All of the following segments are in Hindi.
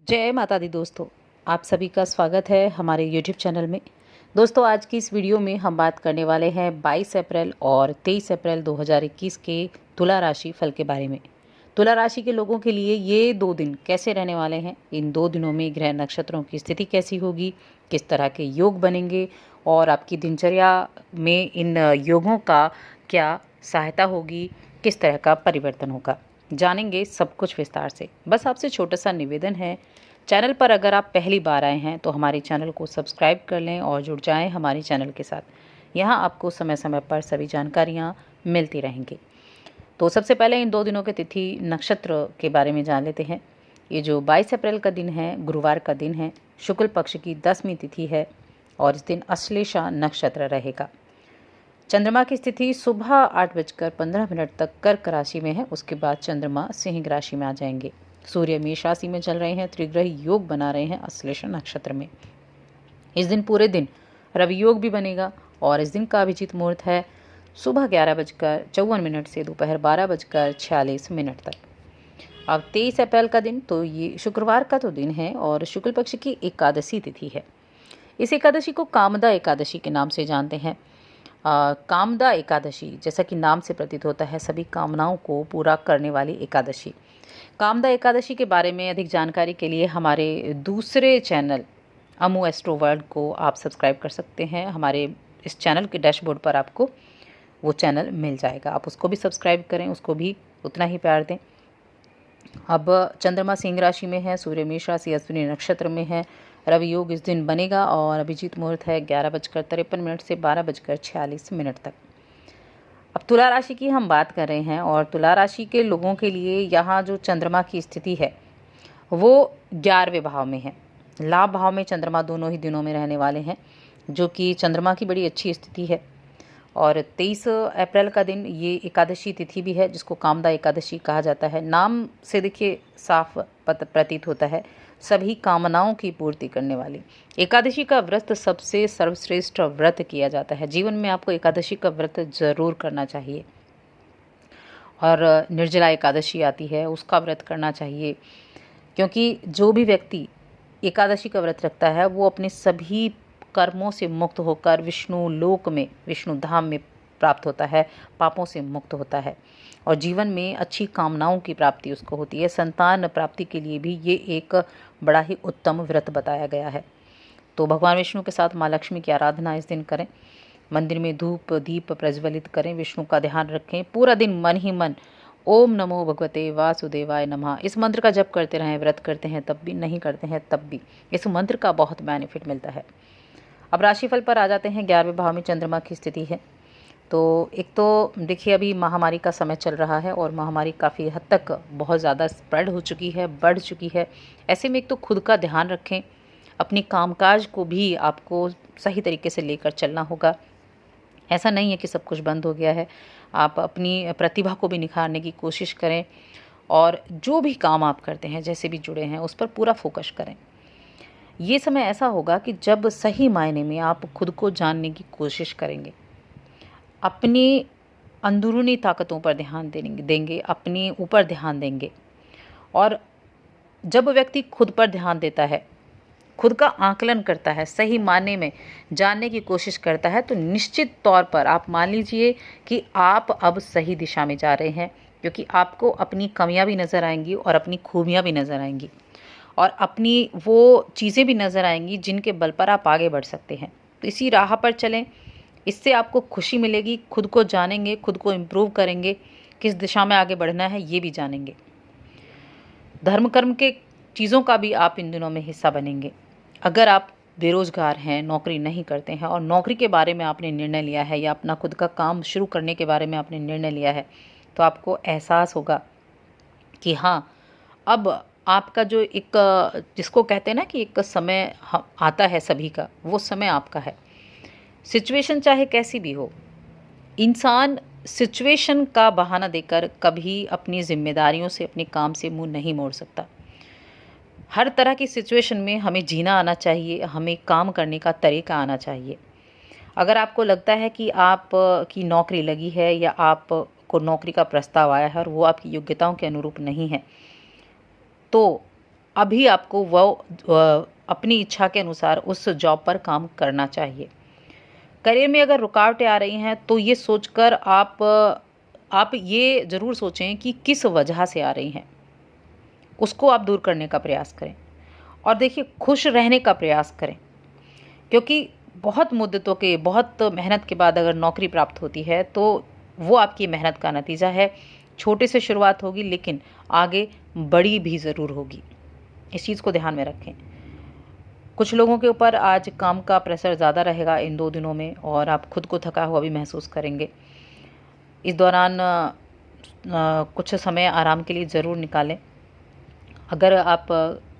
जय माता दी दोस्तों, आप सभी का स्वागत है हमारे YouTube चैनल में। दोस्तों, आज की इस वीडियो में हम बात करने वाले हैं 22 अप्रैल और 23 अप्रैल 2021 के तुला राशि फल के बारे में। तुला राशि के लोगों के लिए ये 2 दिन कैसे रहने वाले हैं, इन 2 दिनों में ग्रह नक्षत्रों की स्थिति कैसी होगी, किस तरह के योग बनेंगे और आपकी दिनचर्या में इन योगों का क्या सहायता होगी, किस तरह का परिवर्तन होगा, जानेंगे सब कुछ विस्तार से। बस आपसे छोटा सा निवेदन है, चैनल पर अगर आप पहली बार आए हैं तो हमारे चैनल को सब्सक्राइब कर लें और जुड़ जाएं हमारे चैनल के साथ। यहाँ आपको समय समय पर सभी जानकारियाँ मिलती रहेंगी। तो सबसे पहले इन 2 दिनों के तिथि नक्षत्र के बारे में जान लेते हैं। ये जो 22 अप्रैल का दिन है, गुरुवार का दिन है, शुक्ल पक्ष की 10वीं तिथि है और इस दिन अश्लेषा नक्षत्र रहेगा। चंद्रमा की स्थिति सुबह 8:15 तक कर्क राशि में है। उसके बाद चंद्रमा सिंह राशि में आ जाएंगे। सूर्य मेष राशि में चल रहे हैं, त्रिग्रही योग बना रहे हैं अश्लेषा नक्षत्र में। इस दिन पूरे दिन रवि योग भी बनेगा और इस दिन का अभिजीत मुहूर्त है सुबह 11:54 से दोपहर 12:46 तक। अब 23 अप्रैल का दिन, तो ये शुक्रवार का तो दिन है और शुक्ल पक्ष की एकादशी तिथि है। इस एकादशी को कामदा एकादशी के नाम से जानते हैं। कामदा एकादशी, जैसा कि नाम से प्रतीत होता है, सभी कामनाओं को पूरा करने वाली एकादशी। कामदा एकादशी के बारे में अधिक जानकारी के लिए हमारे दूसरे चैनल अमू एस्ट्रो वर्ल्ड को आप सब्सक्राइब कर सकते हैं। हमारे इस चैनल के डैशबोर्ड पर आपको वो चैनल मिल जाएगा, आप उसको भी सब्सक्राइब करें, उसको भी उतना ही प्यार दें। अब चंद्रमा सिंह राशि में है, सूर्य मेष राशि अश्विनी नक्षत्र में है, रवि योग इस दिन बनेगा और अभिजीत मुहूर्त है 11:53 से 12:46 तक। अब तुला राशि की हम बात कर रहे हैं और तुला राशि के लोगों के लिए यहाँ जो चंद्रमा की स्थिति है वो 11वें भाव में है। लाभ भाव में चंद्रमा दोनों ही दिनों में रहने वाले हैं, जो कि चंद्रमा की बड़ी अच्छी स्थिति है। और 23 अप्रैल का दिन ये एकादशी तिथि भी है, जिसको कामदा एकादशी कहा जाता है। नाम से देखिए साफ प्रतीत होता है, सभी कामनाओं की पूर्ति करने वाली एकादशी का व्रत सबसे सर्वश्रेष्ठ व्रत किया जाता है। जीवन में आपको एकादशी का व्रत जरूर करना चाहिए और निर्जला एकादशी आती है, उसका व्रत करना चाहिए, क्योंकि जो भी व्यक्ति एकादशी का व्रत रखता है वो अपने सभी कर्मों से मुक्त होकर विष्णु लोक में, विष्णु धाम में प्राप्त होता है, पापों से मुक्त होता है और जीवन में अच्छी कामनाओं की प्राप्ति उसको होती है। संतान प्राप्ति के लिए भी ये एक बड़ा ही उत्तम व्रत बताया गया है। तो भगवान विष्णु के साथ माँ लक्ष्मी की आराधना इस दिन करें, मंदिर में धूप दीप प्रज्वलित करें, विष्णु का ध्यान रखें, पूरा दिन मन ही मन ओम नमो भगवते वासुदेवाय नमः इस मंत्र का जप करते रहें। व्रत करते हैं तब भी, नहीं करते हैं तब भी, इस मंत्र का बहुत बेनिफिट मिलता है। अब राशिफल पर आ जाते हैं। 11वें भाव में चंद्रमा की स्थिति है। तो एक तो देखिए, अभी महामारी का समय चल रहा है और महामारी काफ़ी हद तक बहुत ज़्यादा स्प्रेड हो चुकी है, बढ़ चुकी है। ऐसे में एक तो खुद का ध्यान रखें, अपनी कामकाज को भी आपको सही तरीके से लेकर चलना होगा। ऐसा नहीं है कि सब कुछ बंद हो गया है, आप अपनी प्रतिभा को भी निखारने की कोशिश करें और जो भी काम आप करते हैं, जैसे भी जुड़े हैं, उस पर पूरा फोकस करें। ये समय ऐसा होगा कि जब सही मायने में आप खुद को जानने की कोशिश करेंगे, अपनी अंदरूनी ताकतों पर ध्यान देंगे, अपने ऊपर ध्यान देंगे। और जब व्यक्ति खुद पर ध्यान देता है, खुद का आकलन करता है, सही मायने में जानने की कोशिश करता है, तो निश्चित तौर पर आप मान लीजिए कि आप अब सही दिशा में जा रहे हैं, क्योंकि आपको अपनी कमियां भी नज़र आएंगी और अपनी खूबियां भी नज़र आएंगी और अपनी वो चीज़ें भी नज़र आएंगी जिनके बल पर आप आगे बढ़ सकते हैं। तो इसी राह पर चलें, इससे आपको खुशी मिलेगी। खुद को जानेंगे, खुद को इम्प्रूव करेंगे, किस दिशा में आगे बढ़ना है ये भी जानेंगे। धर्म कर्म के चीज़ों का भी आप इन दिनों में हिस्सा बनेंगे। अगर आप बेरोजगार हैं, नौकरी नहीं करते हैं और नौकरी के बारे में आपने निर्णय लिया है या अपना खुद का काम शुरू करने के बारे में आपने निर्णय लिया है, तो आपको एहसास होगा कि हाँ, अब आपका जो एक जिसको कहते हैं ना कि एक समय आता है सभी का, वो समय आपका है। सिचुएशन चाहे कैसी भी हो, इंसान सिचुएशन का बहाना देकर कभी अपनी जिम्मेदारियों से, अपने काम से मुंह नहीं मोड़ सकता। हर तरह की सिचुएशन में हमें जीना आना चाहिए, हमें काम करने का तरीका आना चाहिए। अगर आपको लगता है कि आप की नौकरी लगी है या आपको नौकरी का प्रस्ताव आया है और वो आपकी योग्यताओं के अनुरूप नहीं है, तो अभी आपको अपनी इच्छा के अनुसार उस जॉब पर काम करना चाहिए। करियर में अगर रुकावटें आ रही हैं तो ये सोचकर आप ये ज़रूर सोचें कि किस वजह से आ रही हैं, उसको आप दूर करने का प्रयास करें। और देखिए, खुश रहने का प्रयास करें, क्योंकि बहुत मेहनत के बाद अगर नौकरी प्राप्त होती है तो वो आपकी मेहनत का नतीजा है। छोटे से शुरुआत होगी लेकिन आगे बड़ी भी ज़रूर होगी। इस चीज़ को ध्यान में रखें। कुछ लोगों के ऊपर आज काम का प्रेशर ज़्यादा रहेगा इन 2 दिनों में, और आप खुद को थका हुआ भी महसूस करेंगे। इस दौरान कुछ समय आराम के लिए ज़रूर निकालें। अगर आप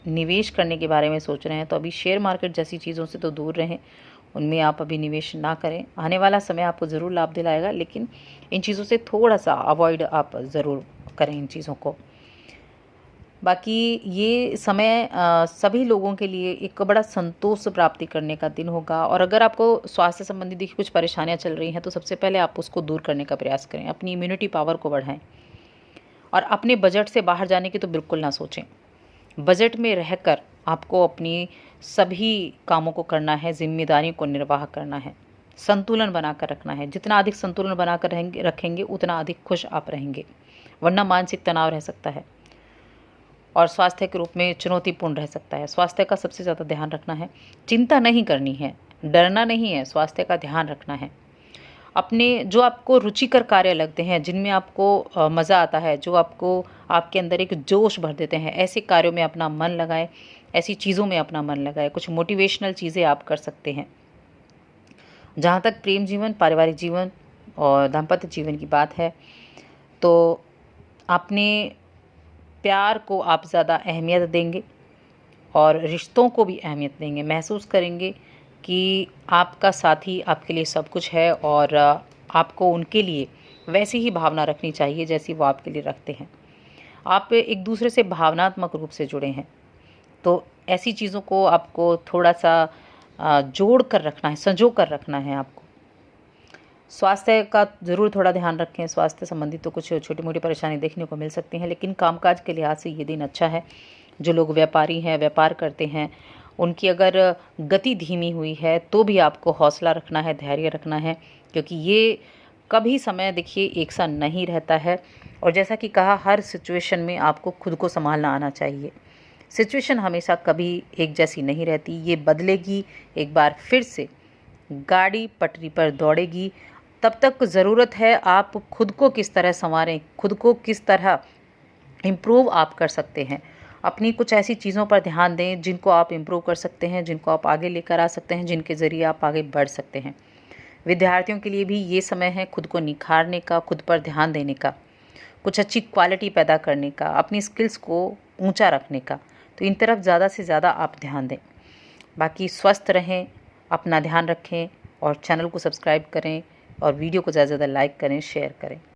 निवेश करने के बारे में सोच रहे हैं तो अभी शेयर मार्केट जैसी चीज़ों से तो दूर रहें, उनमें आप अभी निवेश ना करें। आने वाला समय आपको ज़रूर लाभ दिलाएगा, लेकिन इन चीज़ों से थोड़ा-सा अवॉइड आप ज़रूर करें इन चीज़ों को। बाकी ये समय सभी लोगों के लिए एक बड़ा संतोष प्राप्ति करने का दिन होगा। और अगर आपको स्वास्थ्य संबंधी देखिए कुछ परेशानियाँ चल रही हैं तो सबसे पहले आप उसको दूर करने का प्रयास करें। अपनी इम्यूनिटी पावर को बढ़ाएँ और अपने बजट से बाहर जाने की तो बिल्कुल ना सोचें। बजट में रहकर आपको अपनी सभी कामों को करना है, ज़िम्मेदारियों को निर्वाह करना है, संतुलन बनाकर रखना है। जितना अधिक संतुलन बनाकर रखेंगे उतना अधिक खुश आप रहेंगे, वरना मानसिक तनाव रह सकता है और स्वास्थ्य के रूप में चुनौतीपूर्ण रह सकता है। स्वास्थ्य का सबसे ज़्यादा ध्यान रखना है, चिंता नहीं करनी है, डरना नहीं है, स्वास्थ्य का ध्यान रखना है। अपने जो आपको रुचिकर कार्य लगते हैं, जिनमें आपको मज़ा आता है, जो आपके अंदर एक जोश भर देते हैं, ऐसे कार्यों में अपना मन लगाएं, ऐसी चीज़ों में अपना मन लगाएं। कुछ मोटिवेशनल चीज़ें आप कर सकते हैं। जहाँ तक प्रेम जीवन, पारिवारिक जीवन और दाम्पत्य जीवन की बात है तो अपने प्यार को आप ज़्यादा अहमियत देंगे और रिश्तों को भी अहमियत देंगे। महसूस करेंगे कि आपका साथी आपके लिए सब कुछ है और आपको उनके लिए वैसी ही भावना रखनी चाहिए जैसी वो आपके लिए रखते हैं। आप एक दूसरे से भावनात्मक रूप से जुड़े हैं, तो ऐसी चीज़ों को आपको थोड़ा-सा जोड़ कर रखना है, संजो कर रखना है आपको। स्वास्थ्य का ज़रूर थोड़ा ध्यान रखें। स्वास्थ्य संबंधी तो कुछ छोटी-मोटी परेशानी देखने को मिल सकती हैं, लेकिन कामकाज के लिहाज से ये दिन अच्छा है। जो लोग व्यापारी हैं, व्यापार करते हैं, उनकी अगर गति धीमी हुई है तो भी आपको हौसला रखना है, धैर्य रखना है, क्योंकि ये कभी समय देखिए एक सा नहीं रहता है। और जैसा कि कहा, हर सिचुएशन में आपको खुद को सँभालना आना चाहिए। सिचुएशन हमेशा कभी एक जैसी नहीं रहती, ये बदलेगी। एक बार फिर से गाड़ी पटरी पर दौड़ेगी। तब तक ज़रूरत है आप खुद को किस तरह सँवारें, खुद को किस तरह इम्प्रूव आप कर सकते हैं। अपनी कुछ ऐसी चीज़ों पर ध्यान दें जिनको आप इम्प्रूव कर सकते हैं, जिनको आप आगे लेकर आ सकते हैं, जिनके ज़रिए आप आगे बढ़ सकते हैं। विद्यार्थियों के लिए भी ये समय है खुद को निखारने का, खुद पर ध्यान देने का, कुछ अच्छी क्वालिटी पैदा करने का, अपनी स्किल्स को ऊंचा रखने का। तो इन तरफ ज़्यादा से ज़्यादा आप ध्यान दें। बाकी स्वस्थ रहें, अपना ध्यान रखें और चैनल को सब्सक्राइब करें और वीडियो को ज़्यादा से ज़्यादा लाइक करें, शेयर करें।